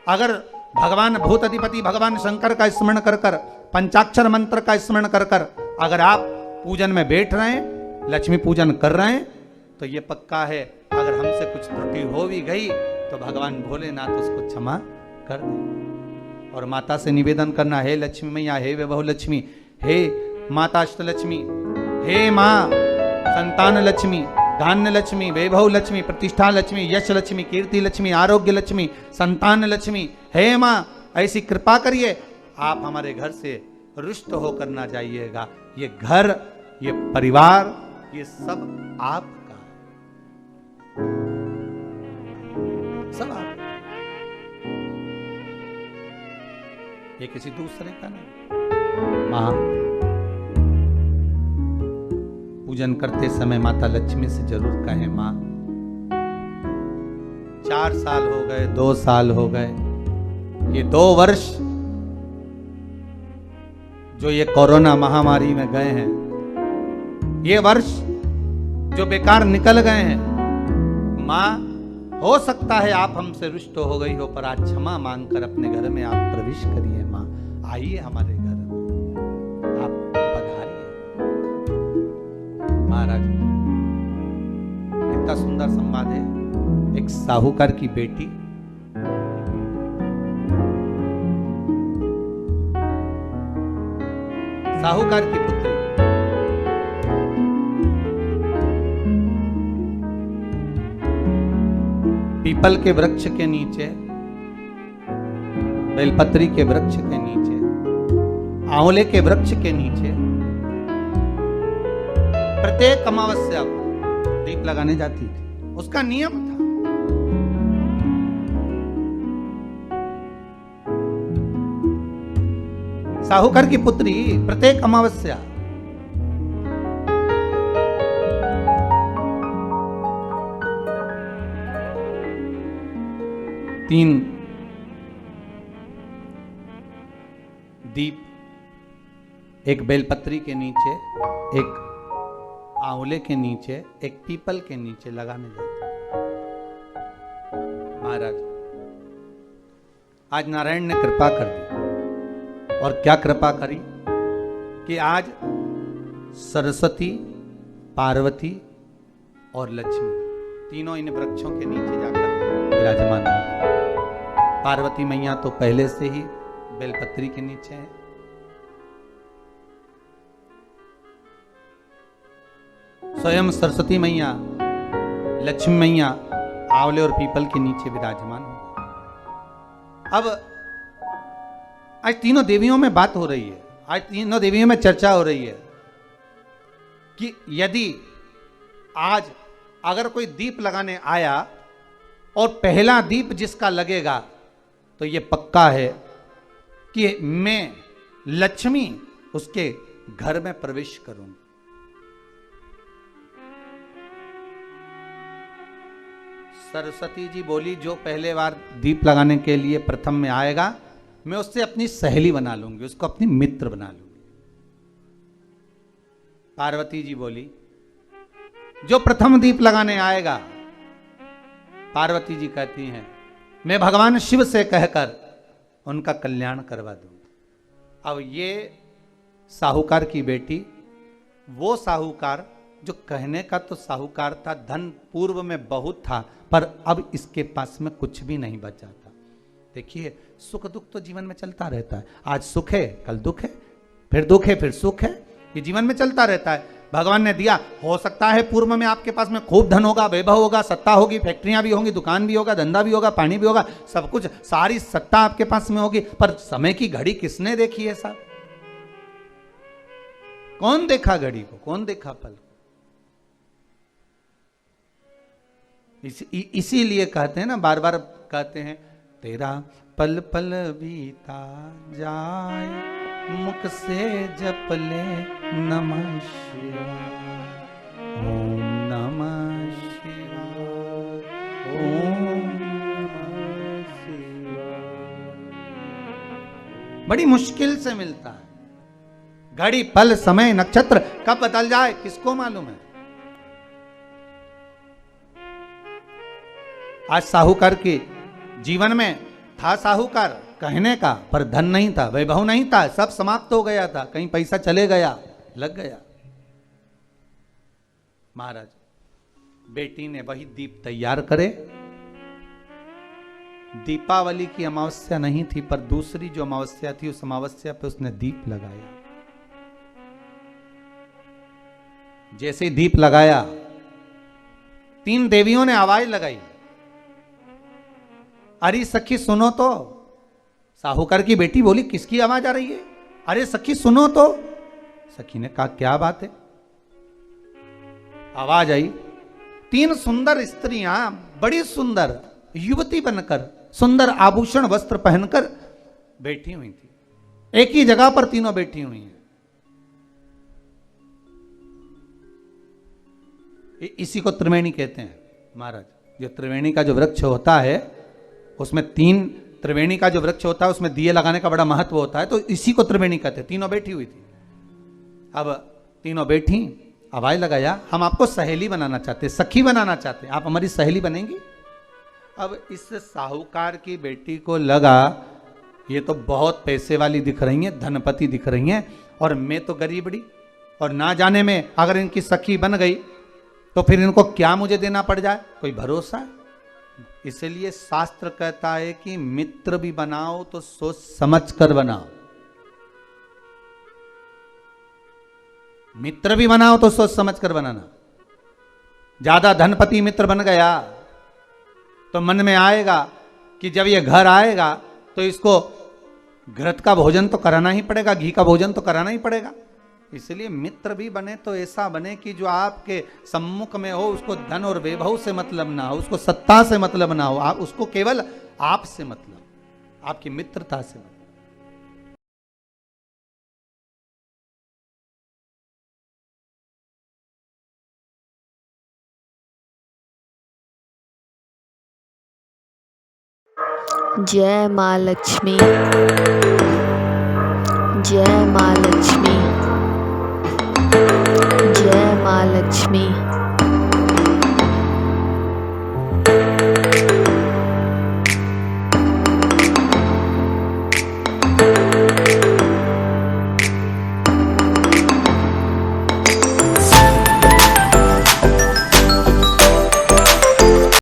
अगर भगवान भूत अधिपति भगवान शंकर का स्मरण कर कर, पंचाक्षर मंत्र का स्मरण कर कर अगर आप पूजन में बैठ रहे हैं, लक्ष्मी पूजन कर रहे हैं, तो ये पक्का है अगर हमसे कुछ त्रुटि हो भी गई तो भगवान भोलेनाथ उसको क्षमा कर दे। और माता से निवेदन करना, हे लक्ष्मी मैया, हे वैभव लक्ष्मी, हे माता अष्टलक्ष्मी, हे माँ संतान लक्ष्मी, धान्य लक्ष्मी, वैभव लक्ष्मी, प्रतिष्ठा लक्ष्मी, यश लक्ष्मी, कीर्ति लक्ष्मी, आरोग्य लक्ष्मी, संतान लक्ष्मी, हे माँ ऐसी कृपा करिए, आप हमारे घर से रुष्ट होकर ना जाइएगा। ये घर, ये परिवार, ये सब आपका है, सब आप, ये किसी दूसरे का नहीं। मां पूजन करते समय माता लक्ष्मी से जरूर कहें, मां 4 साल हो गए, 2 साल हो गए, ये 2 वर्ष जो ये कोरोना महामारी में गए हैं, ये वर्ष जो बेकार निकल गए हैं, मां हो सकता है आप हमसे रुष्ट हो गई हो, पर आज क्षमा मांगकर अपने घर में आप प्रवेश करिए। मां आइए हमारे घर में, आप पधारिए। महाराज कितना सुंदर संवाद है। एक साहूकार की बेटी साहूकार की पुत्री पीपल के वृक्ष के नीचे, बेलपत्री के वृक्ष के नीचे, आंवले के वृक्ष के नीचे प्रत्येक अमावस्या को दीप लगाने जाती थी। उसका नियम था। साहूकार की पुत्री प्रत्येक अमावस्या तीन दीप, एक बेलपत्री के नीचे, एक आंवले के नीचे, एक पीपल के नीचे लगाने जाते। महाराज आज नारायण ने कृपा कर दी, और क्या कृपा करी कि आज सरस्वती, पार्वती और लक्ष्मी तीनों इन वृक्षों के नीचे जाकर विराजमान है। पार्वती मैया तो पहले से ही बेलपत्री के नीचे है, स्वयं सरस्वती मैया, लक्ष्मी मैया आंवले और पीपल के नीचे विराजमान है। अब आज तीनों देवियों में बात हो रही है, आज तीनों देवियों में चर्चा हो रही है कि यदि आज अगर कोई दीप लगाने आया और पहला दीप जिसका लगेगा तो ये पक्का है कि मैं लक्ष्मी उसके घर में प्रवेश करूंगी। सरस्वती जी बोली, जो पहले बार दीप लगाने के लिए प्रथम में आएगा मैं उससे अपनी सहेली बना लूंगी, उसको अपनी मित्र बना लूंगी। पार्वती जी बोली, जो प्रथम दीप लगाने आएगा, पार्वती जी कहती हैं मैं भगवान शिव से कहकर उनका कल्याण करवा दूंगी। अब ये साहूकार की बेटी, वो साहूकार जो कहने का तो साहूकार था, धन पूर्व में बहुत था, पर अब इसके पास में कुछ भी नहीं बचा था। देखिए सुख दुख तो जीवन में चलता रहता है, आज सुख है कल दुख है, फिर दुख है फिर सुख है, ये जीवन में चलता रहता है। भगवान ने दिया, हो सकता है पूर्व में आपके पास में खूब धन होगा, वैभव होगा, सत्ता होगी, फैक्ट्रियां भी होंगी, दुकान भी होगा, धंधा भी होगा, पानी भी होगा, सब कुछ, सारी सत्ता आपके पास में होगी, पर समय की घड़ी किसने देखी है साहब? कौन देखा घड़ी को, कौन देखा पल को? इसीलिए कहते हैं ना, बार बार कहते हैं, तेरा पल पल बीता जाए, मुख से जप ले नमः शिवाय, ओम नमः शिवाय, ओम नमः शिवाय। बड़ी मुश्किल से मिलता है। घड़ी, पल, समय, नक्षत्र कब बदल जाए किसको मालूम है? आज साहूकार के जीवन में था साहूकार कहने का, पर धन नहीं था, वैभव नहीं था, सब समाप्त हो गया था, कहीं पैसा चले गया, लग गया। महाराज बेटी ने वही दीप तैयार करे। दीपावली की अमावस्या नहीं थी, पर दूसरी जो अमावस्या थी उस अमावस्या पे उसने दीप लगाया। जैसे ही दीप लगाया, 3 देवियों ने आवाज लगाई, अरे सखी सुनो तो। साहूकार की बेटी बोली, किसकी आवाज आ रही है? अरे सखी सुनो तो। सखी ने कहा, क्या बात है? आवाज आई, 3 सुंदर स्त्रियां, बड़ी सुंदर युवती बनकर, सुंदर आभूषण वस्त्र पहनकर बैठी हुई थी। एक ही जगह पर तीनों बैठी हुई हैं। इसी को त्रिवेणी कहते हैं महाराज। जो त्रिवेणी का जो वृक्ष होता है, उसमें 3 त्रिवेणी का जो वृक्ष होता है उसमें दिए लगाने का बड़ा महत्व होता है, तो इसी को त्रिवेणी कहते हैं। तीनों बैठी हुई थी। अब तीनों बैठी, आवाज लगाया, हम आपको सहेली बनाना चाहते हैं, सखी बनाना चाहते हैं, आप हमारी सहेली बनेंगी? अब इस साहूकार की बेटी को लगा, ये तो बहुत पैसे वाली दिख रही हैं, धनपति दिख रही हैं, और मैं तो गरीबड़ी, और ना जाने में अगर इनकी सखी बन गई तो फिर इनको क्या मुझे देना पड़ जाए, कोई भरोसा है? इसलिए शास्त्र कहता है कि मित्र भी बनाओ तो सोच समझ कर बनाओ। मित्र भी बनाओ तो सोच समझ कर बनाना। ज्यादा धनपति मित्र बन गया तो मन में आएगा कि जब ये घर आएगा तो इसको घृत का भोजन तो कराना ही पड़ेगा, घी का भोजन तो कराना ही पड़ेगा। इसलिए मित्र भी बने तो ऐसा बने कि जो आपके सम्मुख में हो, उसको धन और वैभव से मतलब ना हो, उसको सत्ता से मतलब ना हो, आप उसको केवल आपसे मतलब, आपकी मित्रता से मतलब। जय माँ लक्ष्मी, जय माँ लक्ष्मी, जय माँ लक्ष्मी।